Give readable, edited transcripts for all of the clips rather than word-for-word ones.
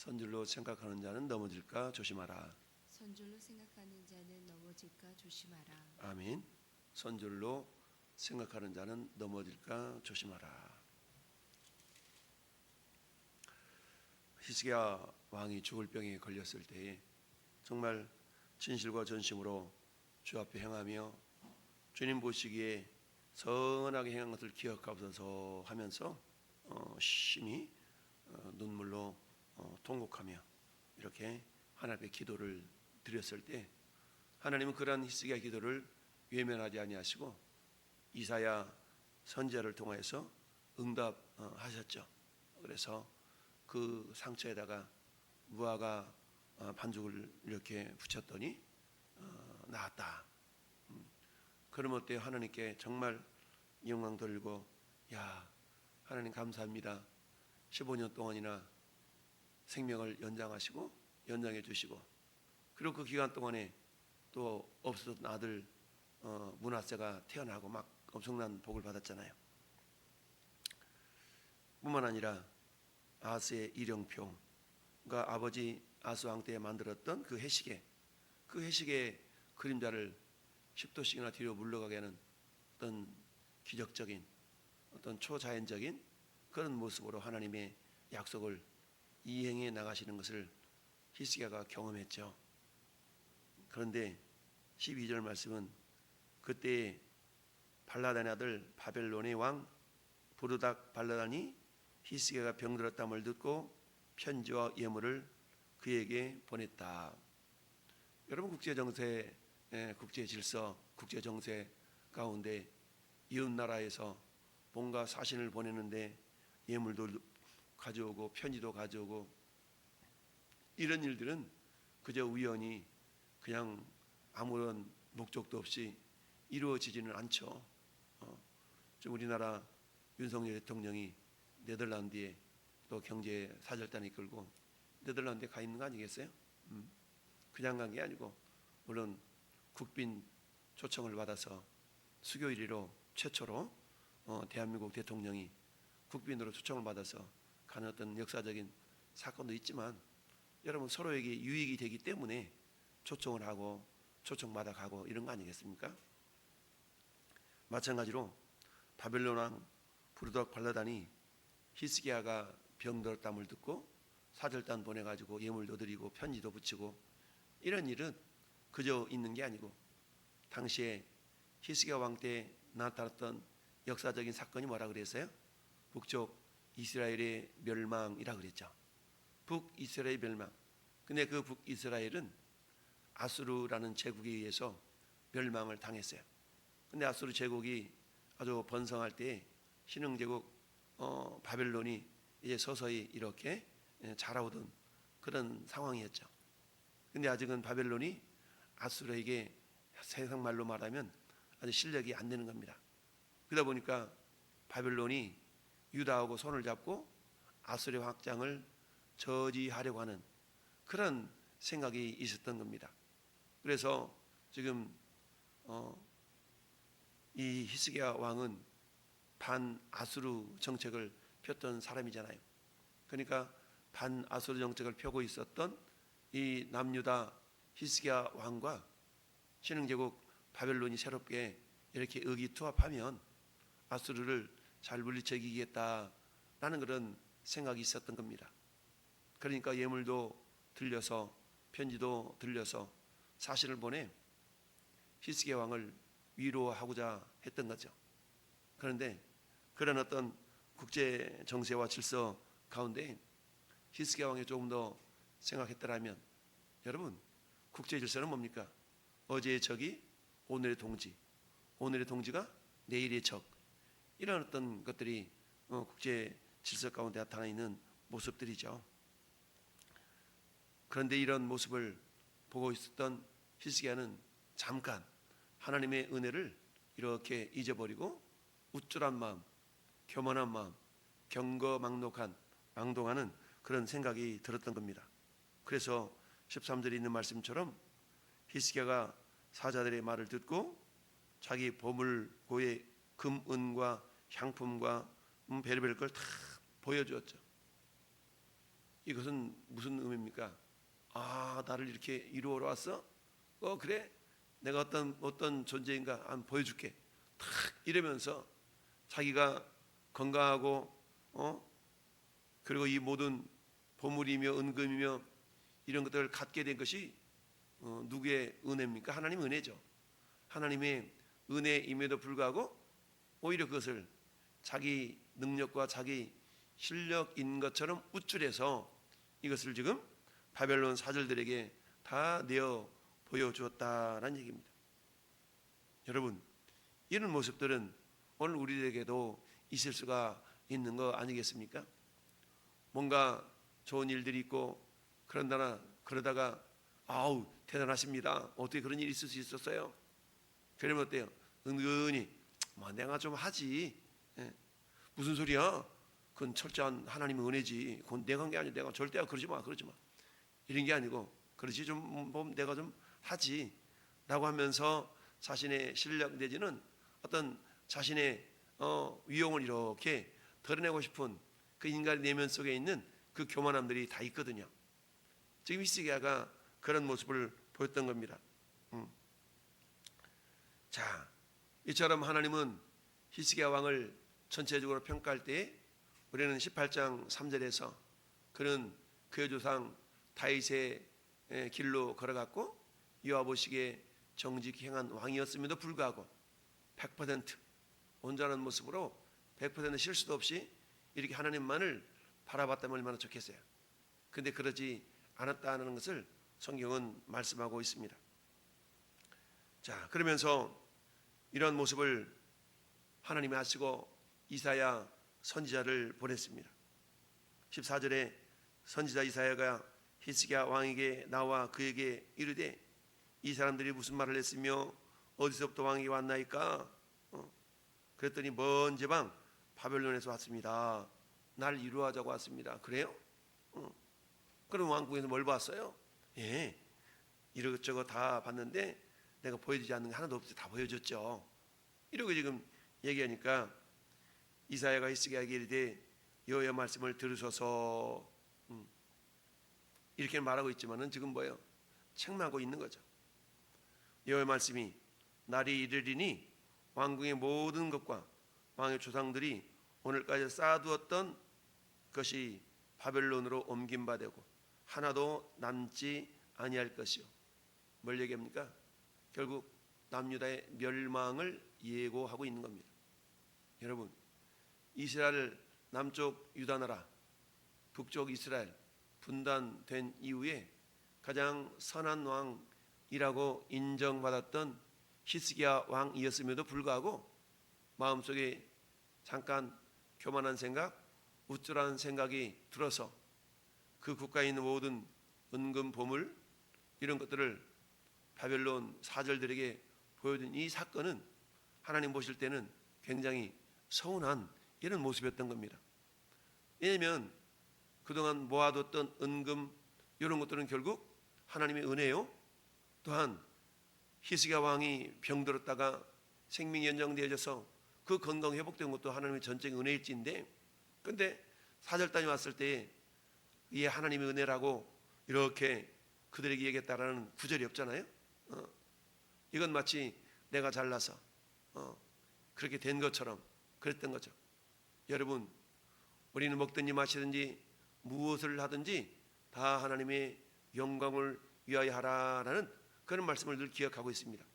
선줄로 생각하는 자는 넘어질까 조심하라. 선줄로 생각하는 자는 넘어질까 조심하라. 아멘. 선줄로 생각하는 자는 넘어질까 조심하라. 히스기야 왕이 죽을 병에 걸렸을 때에 정말 진실과 전심으로 주 앞에 행하며 주님 보시기에 선하게 행한 것을 기억하옵소서 하면서 심히 눈물로 통곡하며 이렇게 하나님께 기도를 드렸을 때 하나님은 그러한 히스기야 기도를 외면하지 아니하시고 이사야 선지자를 통해서 응답하셨죠. 그래서 그 상처에다가 무화과 반죽을 이렇게 붙였더니 나았다. 그러면 어때요? 하나님께 정말 영광 돌리고 야 하나님 감사합니다. 15년 동안이나 생명을 연장해 주시고 그리고 그 기간 동안에 또 없었던 아들 므낫세가 태어나고 막 엄청난 복을 받았잖아요. 뿐만 아니라 아스의 일령표, 그러니까 아버지 아스 왕 때 만들었던 그 해시계, 그 해시계의 그림자를 10도씩이나 뒤로 물러가게 하는 어떤 기적적인 어떤 초자연적인 그런 모습으로 하나님의 약속을 이행해 나가시는 것을 히스기야가 경험했죠. 그런데 12절 말씀은 그때 발라단의 아들 바벨론의 왕 부르닥 발라단이 히스기야가 병들었다함을 듣고 편지와 예물을 그에게 보냈다. 여러분 국제정세, 국제질서, 국제정세 가운데 이웃 나라에서 뭔가 사신을 보내는데 예물도 가져오고 편지도 가져오고 이런 일들은 그저 우연히 그냥 아무런 목적도 없이 이루어지지는 않죠. 우리나라 윤석열 대통령이 네덜란드에 또 경제 사절단을 이끌고 네덜란드에 가 있는 거 아니겠어요? 그냥 간 게 아니고 물론 국빈 초청을 받아서 수교 1위로 최초로 대한민국 대통령이 국빈으로 초청을 받아서 가는 어떤 역사적인 사건도 있지만 여러분 서로에게 유익이 되기 때문에 초청을 하고 초청받아 가고 이런 거 아니겠습니까? 마찬가지로 바벨론 왕 부르닥 발라단이 히스기야가 병들었다함을 듣고 사절단 보내가지고 예물도 드리고 편지도 붙이고 이런 일은 그저 있는 게 아니고 당시에 히스기야 왕 때 나타났던 역사적인 사건이 뭐라 그랬어요? 북쪽 이스라엘의 멸망이라 그랬죠. 북이스라엘 멸망. 근데 그 북이스라엘은 아수르라는 제국에 의해서 멸망을 당했어요. 근데 아수르 제국이 아주 번성할 때 신흥제국 바벨론이 이제 서서히 이렇게 자라오던 그런 상황이었죠. 근데 아직은 바벨론이 아수르에게 세상 말로 말하면 아주 실력이 안 되는 겁니다. 그러다 보니까 바벨론이 유다하고 손을 잡고 아수르의 확장을 저지하려고 하는 그런 생각이 있었던 겁니다. 그래서 지금 이 히스기야 왕은 반아수르 정책을 폈던 사람이잖아요. 그러니까 반아수르 정책을 펴고 있었던 이 남유다 히스기야 왕과 신흥제국 바벨론이 새롭게 이렇게 의기투합하면 아수르를 잘 물리쳐 이기겠다라는 그런 생각이 있었던 겁니다. 그러니까 예물도 들려서 편지도 들려서 사신을 보내 히스기야 왕을 위로하고자 했던 거죠. 그런데 그런 어떤 국제 정세와 질서 가운데 히스기야 왕이 조금 더 생각했더라면 여러분 국제 질서는 뭡니까? 어제의 적이 오늘의 동지, 오늘의 동지가 내일의 적 이런 어떤 것들이 국제 질서 가운데 나타나 있는 모습들이죠. 그런데 이런 모습을 보고 있었던 히스기야는 잠깐 하나님의 은혜를 이렇게 잊어버리고 우쭐한 마음, 교만한 마음, 망동하는 그런 생각이 들었던 겁니다. 그래서 13절에 있는 말씀처럼 히스기야가 사자들의 말을 듣고 자기 보물고의 금, 은과 향품과 별의별 걸 다 보여주었죠. 이것은 무슨 의미입니까? 아, 나를 이렇게 이루어 왔어? 그래? 내가 어떤 존재인가 한번 보여줄게. 탁 이러면서 자기가 건강하고 그리고 이 모든 보물이며 은금이며 이런 것들을 갖게 된 것이 누구의 은혜입니까? 하나님의 은혜죠. 하나님의 은혜임에도 불구하고 오히려 그것을 자기 능력과 자기 실력인 것처럼 우쭐해서 이것을 지금 바벨론 사절들에게 다 내어 보여주었다라는 얘기입니다. 여러분, 이런 모습들은 오늘 우리에게도 있을 수가 있는 거 아니겠습니까? 뭔가 좋은 일들이 있고 그러다가 아우 대단하십니다. 어떻게 그런 일이 있을 수 있었어요? 그러면 어때요? 은근히 뭐 내가 좀 하지. 예. 무슨 소리야? 그건 철저한 하나님의 은혜지. 그건 내가 한 게 아니야. 내가 절대 그러지 마. 이런 게 아니고 그렇지 좀 내가 좀 하지 라고 하면서 자신의 실력 내지는 어떤 자신의 위용을 이렇게 드러내고 싶은 그 인간의 내면 속에 있는 그 교만함들이 다 있거든요. 지금 히스기야가 그런 모습을 보였던 겁니다. 자, 이처럼 하나님은 히스기야 왕을 전체적으로 평가할 때 우리는 18장 3절에서 그는 그의 조상 다윗의 길로 걸어갔고 여호와 보시기에 정직히 행한 왕이었음에도 불구하고 100% 온전한 모습으로 100% 실수도 없이 이렇게 하나님만을 바라봤다면 얼마나 좋겠어요. 근데 그러지 않았다는 것을 성경은 말씀하고 있습니다. 자, 그러면서 이런 모습을 하나님이 아시고 이사야 선지자를 보냈습니다. 14절에 선지자 이사야가 히스기야 왕에게 나와 그에게 이르되 이 사람들이 무슨 말을 했으며 어디서부터 왕에게 왔나이까? 그랬더니 먼 지방 바벨론에서 왔습니다. 날 이루어하자고 왔습니다. 그래요? 그럼 왕궁에서 뭘 봤어요? 예, 이것저것 다 봤는데 내가 보여주지 않는 게 하나도 없이 다 보여줬죠. 이러고 지금 얘기하니까 이사야가 히스기야에게 이르되 여호와의 말씀을 들으소서. 이렇게 말하고 있지만은 지금 뭐예요? 책망하고 있는 거죠. 여호와의 말씀이 날이 이르리니 왕궁의 모든 것과 왕의 조상들이 오늘까지 쌓아두었던 것이 바벨론으로 옮긴 바 되고 하나도 남지 아니할 것이요. 뭘 얘기합니까? 결국 남유다의 멸망을 예고하고 있는 겁니다. 여러분, 이스라엘 남쪽 유다 나라, 북쪽 이스라엘 분단된 이후에 가장 선한 왕이라고 인정받았던 히스기야 왕이었음에도 불구하고 마음속에 잠깐 교만한 생각, 우쭐한 생각이 들어서 그 국가에 있는 모든 은금 보물 이런 것들을 바벨론 사절들에게 보여준 이 사건은 하나님 보실 때는 굉장히 서운한 이런 모습이었던 겁니다. 왜냐하면 그동안 모아뒀던 은금 이런 것들은 결국 하나님의 은혜요. 또한 히스기야 왕이 병들었다가 생명이 연장되어져서 그 건강 회복된 것도 하나님의 전적인 은혜일진데, 근데 사절단이 왔을 때 이게 하나님의 은혜라고 이렇게 그들에게 얘기했다라는 구절이 없잖아요. 이건 마치 내가 잘나서 그렇게 된 것처럼 그랬던 거죠. 여러분, 우리는 먹든지 마시든지 무엇을 하든지 다 하나님의 영광을 위하여 하라라는 그런 말씀을 늘 기억하고 있습니다.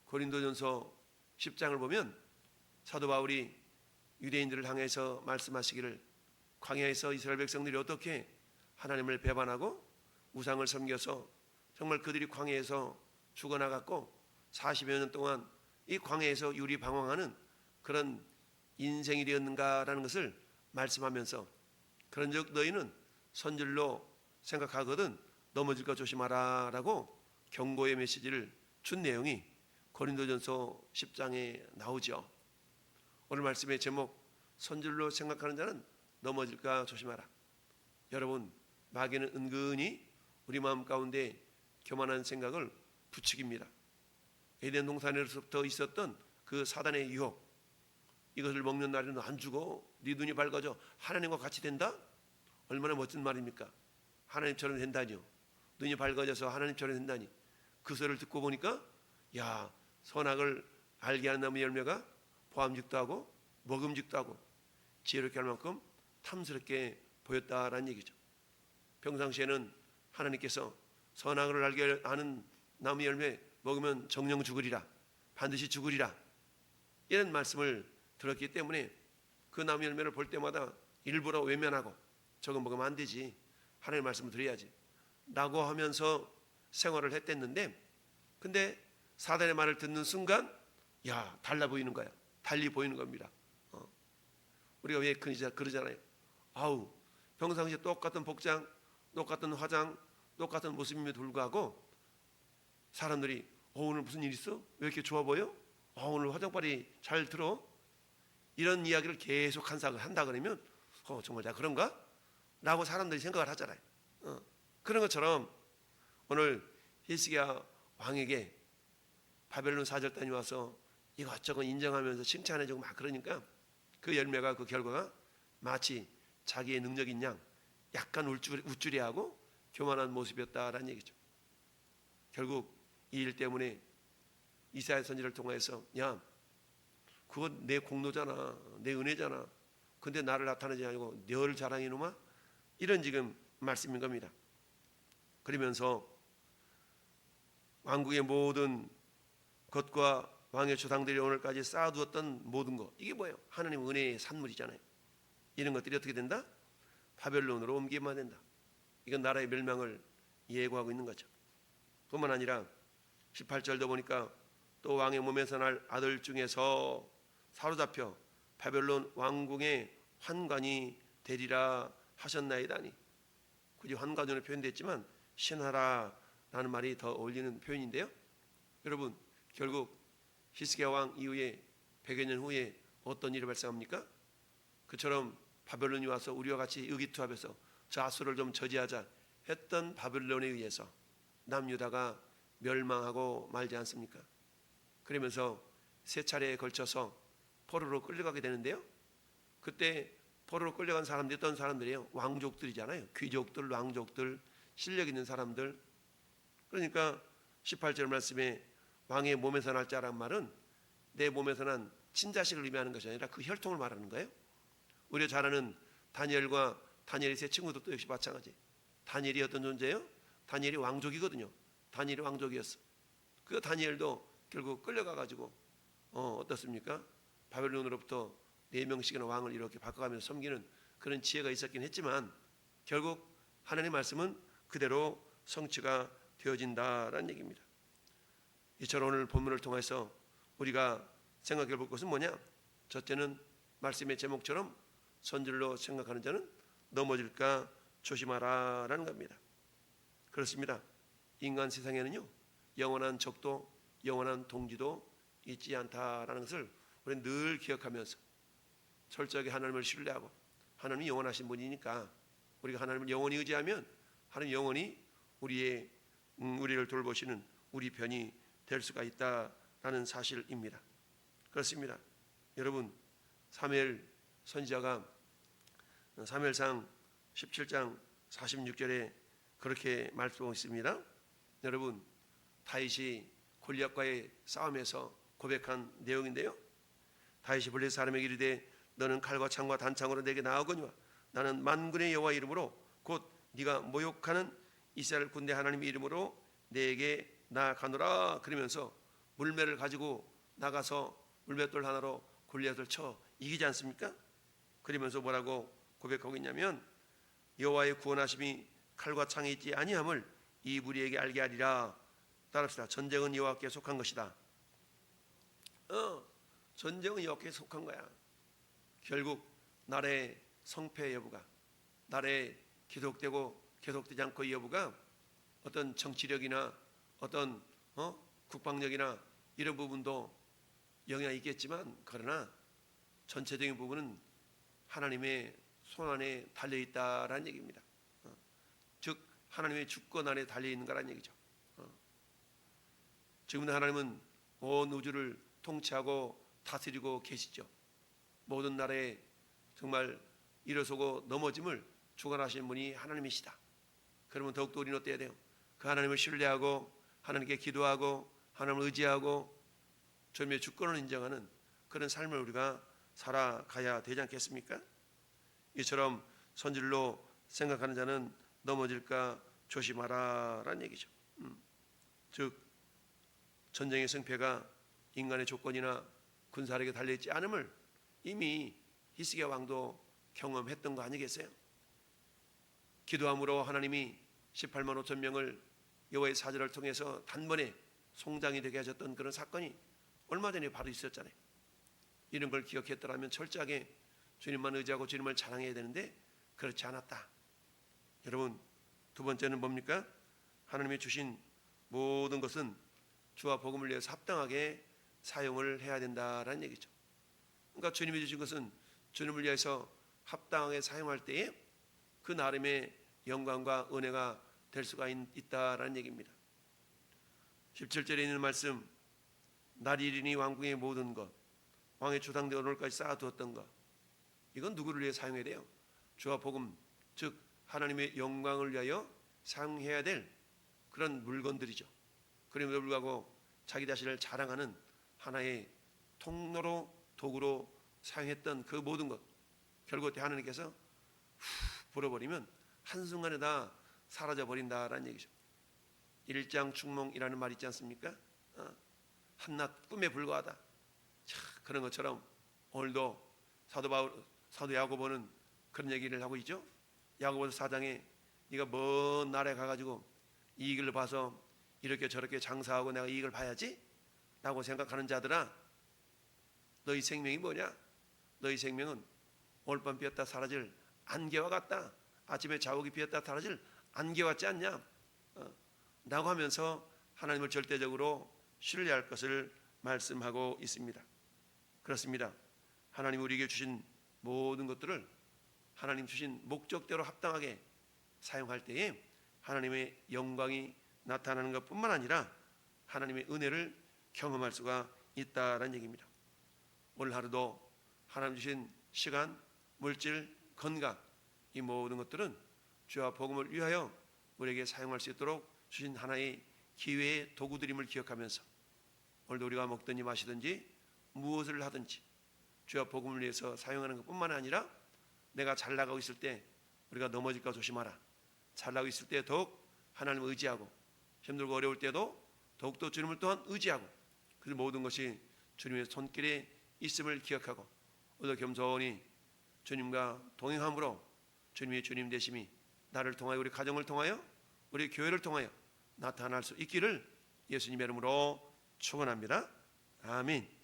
고린도전서 10장을 보면 사도 바울이 유대인들을 향해서 말씀하시기를 광야에서 이스라엘 백성들이 어떻게 하나님을 배반하고 우상을 섬겨서 정말 그들이 광야에서 죽어나갔고 40여 년 동안 이 광야에서 유리방황하는 그런 인생이 되었는가라는 것을 말씀하면서 그런즉 너희는 선질로 생각하거든 넘어질까 조심하라 라고 경고의 메시지를 준 내용이 고린도전서 10장에 나오죠. 오늘 말씀의 제목 선질로 생각하는 자는 넘어질까 조심하라. 여러분, 마귀는 은근히 우리 마음 가운데 교만한 생각을 부추깁니다. 에덴 동산에서부터 있었던 그 사단의 유혹, 이것을 먹는 날에는 안 죽어, 네 눈이 밝아져 하나님과 같이 된다? 얼마나 멋진 말입니까? 하나님처럼 된다니요. 눈이 밝아져서 하나님처럼 된다니. 그 소리를 듣고 보니까 야, 선악을 알게 하는 나무 열매가 보암직도 하고 먹음직도 하고 지혜롭게 할 만큼 탐스럽게 보였다라는 얘기죠. 평상시에는 하나님께서 선악을 알게 하는 나무 열매 먹으면 정령 죽으리라, 반드시 죽으리라, 이런 말씀을 들었기 때문에 그 나무 열매를 볼 때마다 일부러 외면하고 저거 먹으면 안 되지, 하나님의 말씀을 드려야지 라고 하면서 생활을 했댔는데, 근데 사단의 말을 듣는 순간 야, 달라 보이는 거야. 달리 보이는 겁니다. 우리가 왜 그러잖아요. 아우, 평상시에 똑같은 복장, 똑같은 화장, 똑같은 모습임에도 불구하고 사람들이 오늘 무슨 일 있어? 왜 이렇게 좋아 보여? 오늘 화장빨이 잘 들어? 이런 이야기를 계속 한다 그러면 정말 내가 그런가? 라고 사람들이 생각을 하잖아요. 그런 것처럼 오늘 히스기야 왕에게 바벨론 사절 다녀와서 이것저것 인정하면서 칭찬해주고 막 그러니까 그 열매가, 그 결과가 마치 자기의 능력인 양 약간 우쭐해하고 교만한 모습이었다라는 얘기죠. 결국 이 일 때문에 이사야 선지를 통해서 야, 그건 내 공로잖아, 내 은혜잖아, 근데 나를 나타내지 아니고 너를 자랑해 놈아, 이런 지금 말씀인 겁니다. 그러면서 왕국의 모든 것과 왕의 조상들이 오늘까지 쌓아두었던 모든 것, 이게 뭐예요? 하나님 은혜의 산물이잖아요. 이런 것들이 어떻게 된다? 바벨론으로 옮기만 된다. 이건 나라의 멸망을 예고하고 있는 거죠. 뿐만 아니라 18절도 보니까 또 왕의 몸에서 날 아들 중에서 사로잡혀 바벨론 왕궁의 환관이 되리라 하셨나이다니. 굳이 환관으로 표현됐지만 신하라라는 말이 더 어울리는 표현인데요. 여러분, 결국 히스기야 왕 이후에 100여 년 후에 어떤 일이 발생합니까? 그처럼 바벨론이 와서 우리와 같이 의기투합해서 저 아수를 좀 저지하자 했던 바벨론에 의해서 남유다가 멸망하고 말지 않습니까? 그러면서 세 차례에 걸쳐서 포로로 끌려가게 되는데요. 그때 포로로 끌려간 사람들이 어떤 사람들이에요? 왕족들이잖아요. 귀족들, 왕족들, 실력 있는 사람들. 그러니까 18절 말씀에 왕의 몸에서 날 자란 말은 내 몸에서 난 친자식을 의미하는 것이 아니라 그 혈통을 말하는 거예요. 우리가 잘 아는 다니엘과 다니엘의 세 친구들도 역시 마찬가지. 다니엘이 어떤 존재예요? 다니엘이 왕족이거든요. 다니엘이 왕족이었어. 그 다니엘도 결국 끌려가가지고 어떻습니까? 바벨론으로부터 4명씩이나 왕을 이렇게 바꿔가면서 섬기는 그런 지혜가 있었긴 했지만 결국 하나님의 말씀은 그대로 성취가 되어진다라는 얘기입니다. 이처럼 오늘 본문을 통해서 우리가 생각해 볼 것은 뭐냐? 첫째는 말씀의 제목처럼 선질로 생각하는 자는 넘어질까 조심하라 라는 겁니다. 그렇습니다. 인간 세상에는요, 영원한 적도 영원한 동지도 있지 않다라는 것을 우리는 늘 기억하면서 철저하게 하나님을 신뢰하고, 하나님이 영원하신 분이니까 우리가 하나님을 영원히 의지하면 하나님 영원히 우리를 돌보시는 우리 편이 될 수가 있다라는 사실입니다. 그렇습니다. 여러분, 사무엘 선지자가 사무엘상 17장 46절에 그렇게 말씀하고 있습니다. 여러분, 다윗이 골리앗과의 싸움에서 고백한 내용인데요. 다윗이 블레셋 사람에게 이르되 너는 칼과 창과 단창으로 내게 나아오거니와 나는 만군의 여호와 이름으로 곧 네가 모욕하는 이스라엘 군대 하나님의 이름으로 내게 나아가노라. 그러면서 물매를 가지고 나가서 물맷돌 하나로 골리앗을 쳐 이기지 않습니까? 그러면서 뭐라고 고백하고 있냐면 여호와의 구원하심이 칼과 창에 있지 아니함을 이 무리에게 알게 하리라. 따릅시다. 전쟁은 여호와께 속한 것이다. 전쟁은 여호와께 속한 거야. 결국 나라의 성패 여부가, 나라의 계속되고 계속되지 않고 여부가 어떤 정치력이나 어떤 국방력이나 이런 부분도 영향이 있겠지만, 그러나 전체적인 부분은 하나님의 손 안에 달려있다라는 얘기입니다. 즉 하나님의 주권 안에 달려있는 거라는 얘기죠. 지금도 하나님은 온 우주를 통치하고 다스리고 계시죠. 모든 나라에 정말 일어서고 넘어짐을 주관하시는 분이 하나님이시다. 그러면 더욱더 우리는 어때야 돼요? 그 하나님을 신뢰하고 하나님께 기도하고 하나님을 의지하고 주님의 주권을 인정하는 그런 삶을 우리가 살아가야 되지 않겠습니까? 이처럼 선질로 생각하는 자는 넘어질까 조심하라 라는 얘기죠. 즉 전쟁의 승패가 인간의 조건이나 군사력에 달려있지 않음을 이미 히스기야 왕도 경험했던 거 아니겠어요? 기도함으로 하나님이 18만 5천 명을 여호와의 사절을 통해서 단번에 송장이 되게 하셨던 그런 사건이 얼마 전에 바로 있었잖아요. 이런 걸 기억했더라면 철저하게 주님만 의지하고 주님을 자랑해야 되는데 그렇지 않았다. 여러분, 두 번째는 뭡니까? 하나님이 주신 모든 것은 주와 복음을 위해서 합당하게 사용을 해야 된다라는 얘기죠. 그러니까 주님이 주신 것은 주님을 위해서 합당하게 사용할 때에 그 나름의 영광과 은혜가 될 수가 있다라는 얘기입니다. 17절에 있는 말씀, 날이 이르니 왕궁의 모든 것, 왕의 주당대 오늘까지 쌓아두었던 것, 이건 누구를 위해 사용해야 돼요? 주와 복음, 즉 하나님의 영광을 위하여 사용해야 될 그런 물건들이죠. 그럼에도 불구하고 자기 자신을 자랑하는 하나의 통로로 도구로 사용했던 그 모든 것, 결국 하나님께서 불어버리면 한순간에 다 사라져버린다라는 얘기죠. 일장충몽이라는 말 있지 않습니까? 한낱 꿈에 불과하다. 그런 것처럼 오늘도 사도 야고보는 그런 얘기를 하고 있죠. 야고보서 4장에 네가 먼 나라에 가가지고 이익을 봐서 이렇게 저렇게 장사하고 내가 이익을 봐야지 라고 생각하는 자들아, 너희 생명이 뭐냐? 너희 생명은 오늘 밤 피었다 사라질 안개와 같다. 아침에 자욱이 피었다 사라질 안개 같지 않냐? 라고 하면서 하나님을 절대적으로 신뢰할 것을 말씀하고 있습니다. 그렇습니다. 하나님 우리에게 주신 모든 것들을 하나님 주신 목적대로 합당하게 사용할 때에 하나님의 영광이 나타나는 것뿐만 아니라 하나님의 은혜를 경험할 수가 있다라는 얘기입니다. 오늘 하루도 하나님 주신 시간, 물질, 건강, 이 모든 것들은 주와 복음을 위하여 우리에게 사용할 수 있도록 주신 하나의 기회의 도구들임을 기억하면서 오늘도 우리가 먹든지 마시든지 무엇을 하든지 주와 복음을 위해서 사용하는 것뿐만 아니라 내가 잘 나가고 있을 때 우리가 넘어질까 조심하라. 잘 나가고 있을 때 더욱 하나님을 의지하고 힘들고 어려울 때도 더욱더 주님을 또한 의지하고 그 모든 것이 주님의 손길에 있음을 기억하고 오늘 겸손히 주님과 동행함으로 주님이 주님 되심이 나를 통하여 우리 가정을 통하여 우리 교회를 통하여 나타날 수 있기를 예수님의 이름으로 축원합니다. 아멘.